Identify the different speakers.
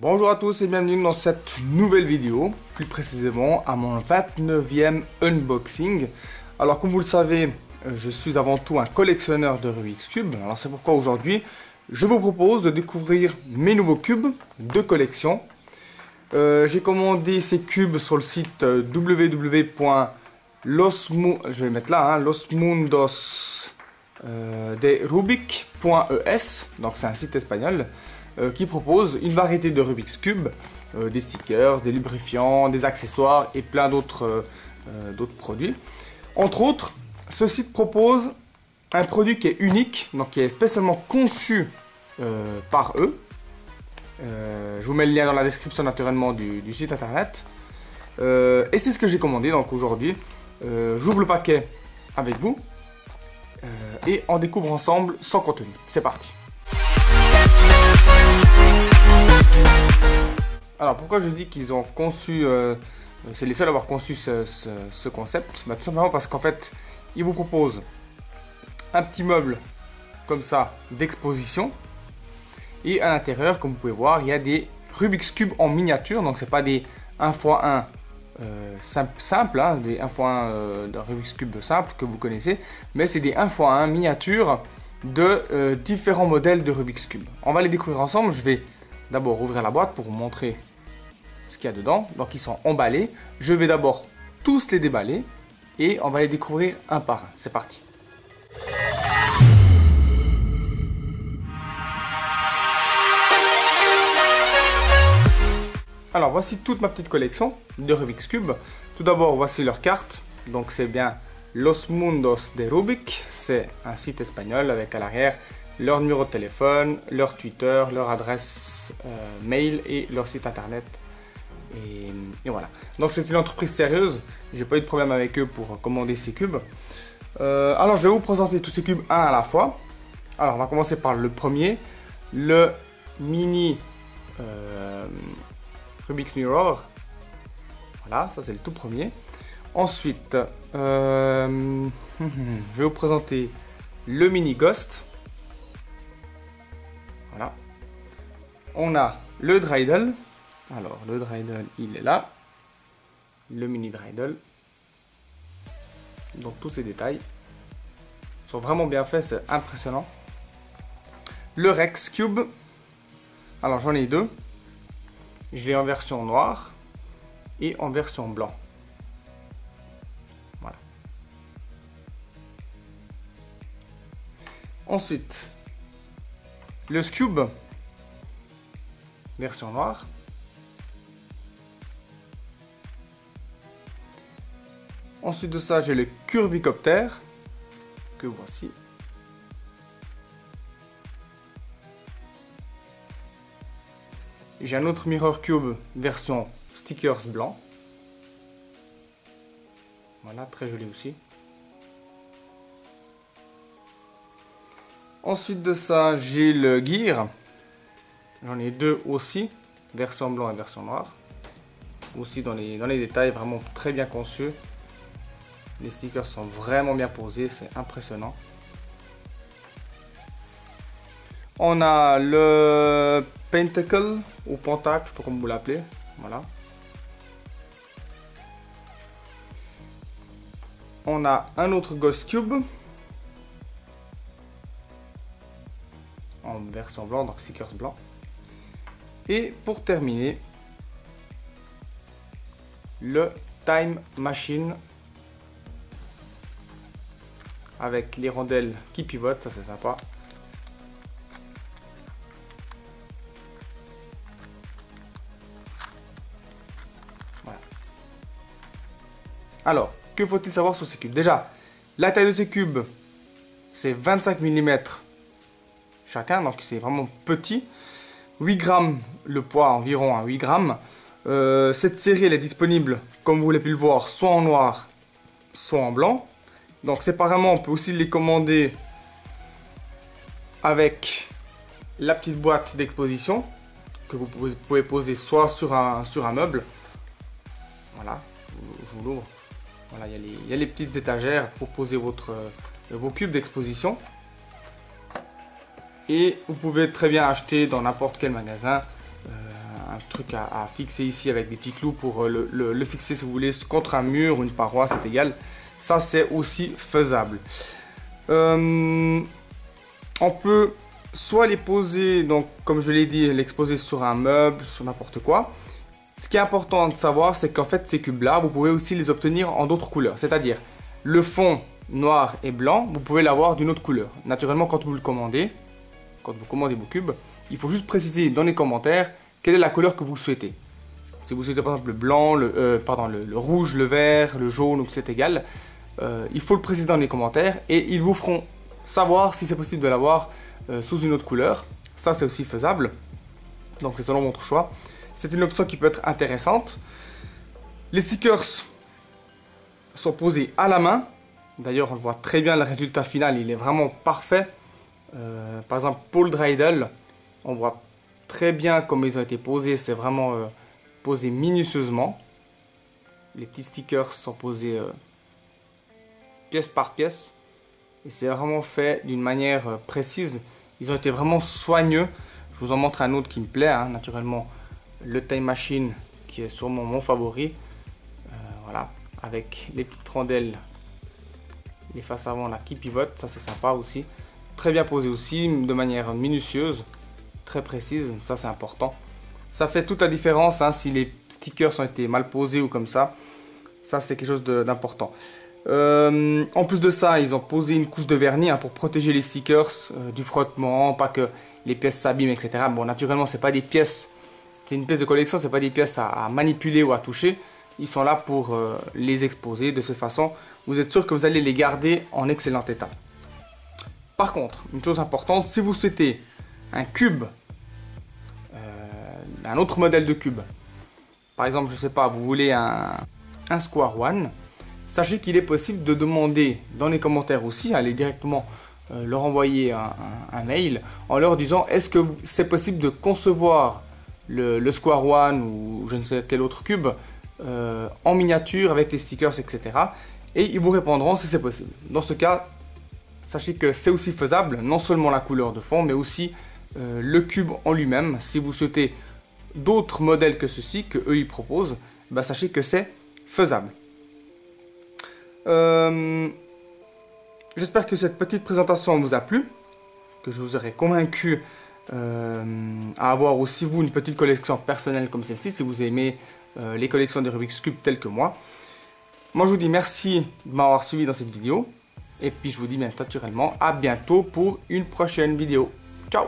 Speaker 1: Bonjour à tous et bienvenue dans cette nouvelle vidéo, plus précisément à mon 29e unboxing. Alors comme vous le savez, je suis avant tout un collectionneur de Rubik's Cube. Alors c'est pourquoi aujourd'hui, je vous propose de découvrir mes nouveaux cubes de collection. J'ai commandé ces cubes sur le site losmundosderubik.es, donc c'est un site espagnol qui propose une variété de Rubik's Cube, des stickers, des lubrifiants, des accessoires et plein d'autres produits. Entre autres, ce site propose un produit qui est unique, donc qui est spécialement conçu par eux. Je vous mets le lien dans la description naturellement du site internet. Et c'est ce que j'ai commandé. Donc aujourd'hui, j'ouvre le paquet avec vous et on découvre ensemble son contenu. C'est parti. Alors pourquoi je dis qu'ils ont conçu, c'est les seuls à avoir conçu ce concept, tout simplement parce qu'en fait, ils vous proposent un petit meuble comme ça d'exposition. Et à l'intérieur, comme vous pouvez voir, il y a des Rubik's Cube en miniature. Donc, ce n'est pas des 1x1 simples, hein, des 1x1 de Rubik's Cube simple que vous connaissez. Mais c'est des 1x1 miniatures de différents modèles de Rubik's Cube. On va les découvrir ensemble. Je vais d'abord ouvrir la boîte pour vous montrer ce qu'il y a dedans. Donc, ils sont emballés. Je vais d'abord tous les déballer et on va les découvrir un par un. C'est parti. Alors voici toute ma petite collection de Rubik's Cube. Tout d'abord voici leur carte. Donc c'est bien Los Mundos de Rubik. C'est un site espagnol avec à l'arrière leur numéro de téléphone, leur Twitter, leur adresse mail et leur site internet. Et voilà. Donc c'est une entreprise sérieuse. J'ai pas eu de problème avec eux pour commander ces cubes. Alors je vais vous présenter tous ces cubes un à la fois. Alors on va commencer par le premier. Le mini... Rubik's Mirror, voilà, ça c'est le tout premier. Ensuite, je vais vous présenter le mini Ghost. Voilà. On a le Dreidel. Alors, le Dreidel, il est là. Le mini Dreidel. Donc, tous ces détails sont vraiment bien faits, c'est impressionnant. Le Rex Cube. Alors, j'en ai deux. Je l'ai en version noire et en version blanc. Voilà. Ensuite, le Scube, version noire. Ensuite de ça, j'ai le Curvicopter, que voici. J'ai un autre Mirror Cube version stickers blanc. Voilà, très joli aussi. Ensuite de ça, j'ai le Gear. J'en ai deux aussi, version blanc et version noire. Aussi dans les détails, vraiment très bien conçus. Les stickers sont vraiment bien posés, c'est impressionnant. On a le Pentacle ou Pentacle, je sais pas comment vous l'appelez. Voilà. On a un autre Ghost Cube en version blanc, donc stickers blanc. Et pour terminer, le Time Machine avec les rondelles qui pivotent, ça c'est sympa. Alors, que faut-il savoir sur ces cubes? Déjà, la taille de ces cubes, c'est 25 mm chacun, donc c'est vraiment petit. 8 grammes le poids, environ à 8 grammes. Cette série, elle est disponible, comme vous l'avez pu le voir, soit en noir, soit en blanc. Donc séparément, on peut aussi les commander avec la petite boîte d'exposition que vous pouvez poser soit sur un meuble. Voilà, je vous l'ouvre. Voilà, il y a les petites étagères pour poser vos cubes d'exposition. Et vous pouvez très bien acheter dans n'importe quel magasin truc à fixer ici avec des petits clous pour le fixer si vous voulez contre un mur ou une paroi, c'est égal. Ça c'est aussi faisable. On peut soit les poser, donc comme je l'ai dit, l'exposer sur un meuble, sur n'importe quoi. Ce qui est important de savoir, c'est qu'en fait ces cubes là, vous pouvez aussi les obtenir en d'autres couleurs. C'est-à-dire le fond noir et blanc, vous pouvez l'avoir d'une autre couleur. Naturellement, quand vous le commandez, quand vous commandez vos cubes, il faut juste préciser dans les commentaires quelle est la couleur que vous souhaitez. Si vous souhaitez par exemple le blanc, le rouge, le vert, le jaune, ou que c'est égal, il faut le préciser dans les commentaires et ils vous feront savoir si c'est possible de l'avoir sous une autre couleur. Ça c'est aussi faisable, donc c'est selon votre choix. C'est une option qui peut être intéressante. Les stickers sont posés à la main. D'ailleurs on voit très bien le résultat final, il est vraiment parfait. Par exemple pour le dreidel, on voit très bien comment ils ont été posés, c'est vraiment posé minutieusement. Les petits stickers sont posés pièce par pièce et c'est vraiment fait d'une manière précise. Ils ont été vraiment soigneux. Je vous en montre un autre qui me plaît, hein, naturellement le Time Machine qui est sûrement mon favori. Voilà, avec les petites rondelles, les faces avant là qui pivotent, ça c'est sympa aussi. Très bien posé aussi, de manière minutieuse, très précise, ça c'est important. Ça fait toute la différence hein, si les stickers ont été mal posés ou comme ça. Ça c'est quelque chose d'important. En plus de ça, ils ont posé une couche de vernis hein, pour protéger les stickers du frottement, pas que les pièces s'abîment, etc. Bon, naturellement, c'est pas des pièces, c'est une pièce de collection, c'est pas des pièces à manipuler ou à toucher. Ils sont là pour les exposer. De cette façon, vous êtes sûr que vous allez les garder en excellent état. Par contre, une chose importante, si vous souhaitez un cube, un autre modèle de cube, par exemple, je sais pas, vous voulez un Square One, sachez qu'il est possible de demander dans les commentaires aussi, aller directement leur envoyer un mail en leur disant est-ce que c'est possible de concevoir le Square One ou je ne sais quel autre cube en miniature avec les stickers, etc. Et ils vous répondront si c'est possible. Dans ce cas, sachez que c'est aussi faisable, non seulement la couleur de fond, mais aussi le cube en lui-même. Si vous souhaitez d'autres modèles que ceux-ci, que eux ils proposent, bah, sachez que c'est faisable. J'espère que cette petite présentation vous a plu, que je vous aurai convaincu à avoir aussi vous une petite collection personnelle comme celle-ci, si vous aimez les collections de Rubik's Cube telles que moi. Moi je vous dis merci de m'avoir suivi dans cette vidéo, et puis je vous dis bien naturellement à bientôt pour une prochaine vidéo. Ciao!